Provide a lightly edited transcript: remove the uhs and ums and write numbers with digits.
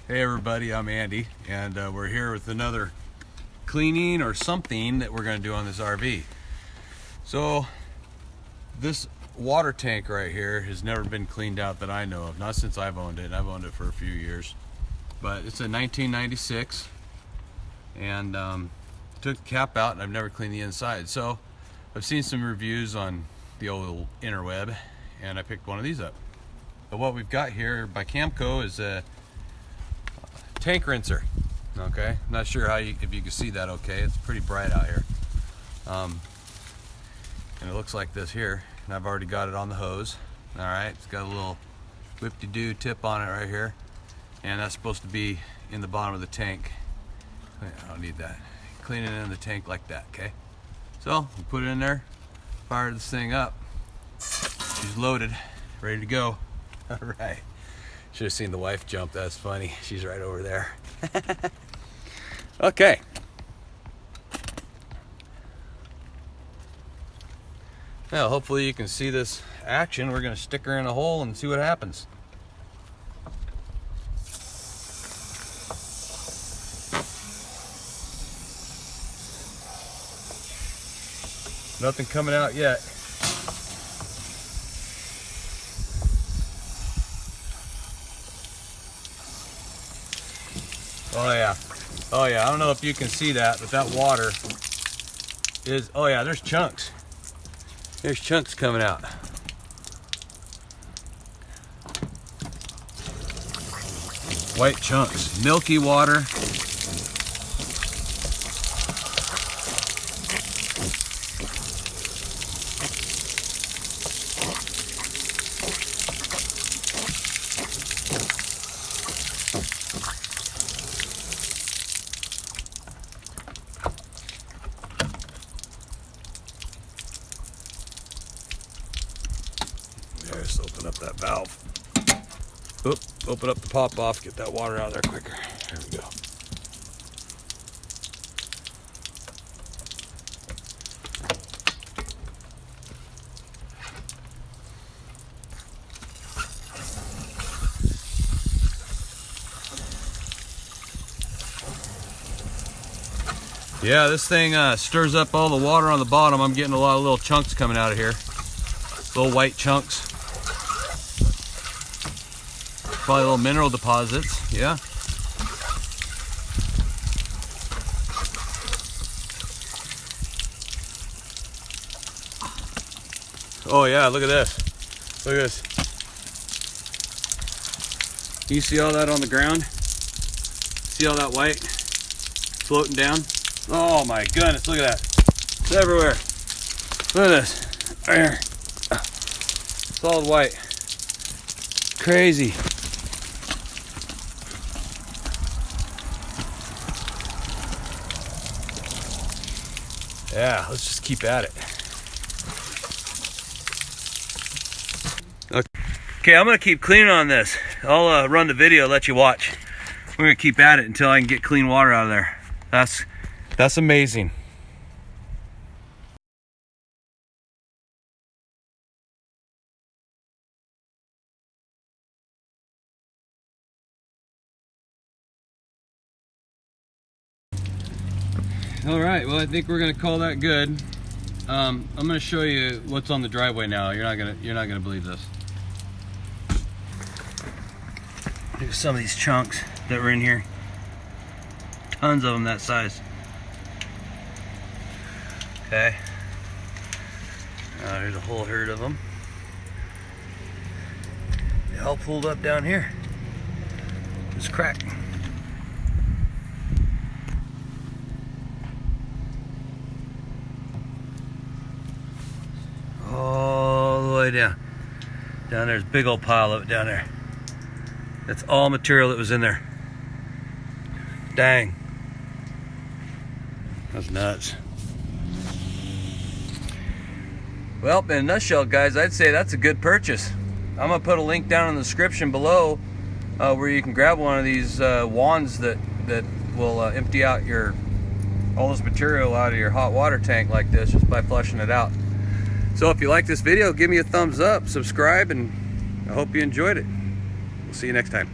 Hey everybody, I'm Andy, and we're here with another cleaning or something that we're going to do on this RV. So this water tank right here has never been cleaned out that I know of, not since I've owned it. I've owned it for a few years, but it's a 1996, and took the cap out and I've never cleaned the inside. So I've seen some reviews on the old interweb, and I picked one of these up. But what we've got here by Camco is a tank rinser. Okay, I'm not sure if you can see that. Okay, it's pretty bright out here, and it looks like this here, and I've already got it on the hose. All right, it's got a little whip-de-doo tip on it right here, and that's supposed to be in the bottom of the tank. I don't need that. Clean it in the tank like that. Okay, so we put it in there, fire this thing up. She's loaded, ready to go. All right. Should have seen the wife jump. That's funny. She's right over there. Okay. Now, hopefully you can see this action. We're going to stick her in a hole and see what happens. Nothing coming out yet. Oh yeah, oh yeah, I don't know if you can see that, but that water is, oh yeah, there's chunks. There's chunks coming out. White chunks, milky water. Just open up that valve. Oop, open up the pop off, get that water out of there quicker. There we go. Yeah, this thing stirs up all the water on the bottom. I'm getting a lot of little chunks coming out of here. Little white chunks. Probably little mineral deposits, yeah. Oh yeah, look at this. Look at this. Can you see all that on the ground? See all that white floating down? Oh my goodness, look at that. It's everywhere. Look at this. Right here. Solid white. Crazy. Yeah, let's just keep at it. Okay, I'm gonna keep cleaning on this. I'll run the video, let you watch. We're gonna keep at it until I can get clean water out of there. That's amazing. All right, well, I think we're gonna call that good. I'm gonna show you what's on the driveway now. You're not gonna believe this. Here's some of these chunks that were in here. Tons of them that size. Okay. There's a whole herd of them. They all pulled up down here. It's cracked. All the way down. Down there's a big old pile of it down there. That's all material that was in there. Dang. That's nuts. Well, in a nutshell, guys, I'd say that's a good purchase. I'm gonna put a link down in the description below where you can grab one of these wands that will empty out all this material out of your hot water tank like this just by flushing it out. So if you like this video, give me a thumbs up, subscribe, and I hope you enjoyed it. We'll see you next time.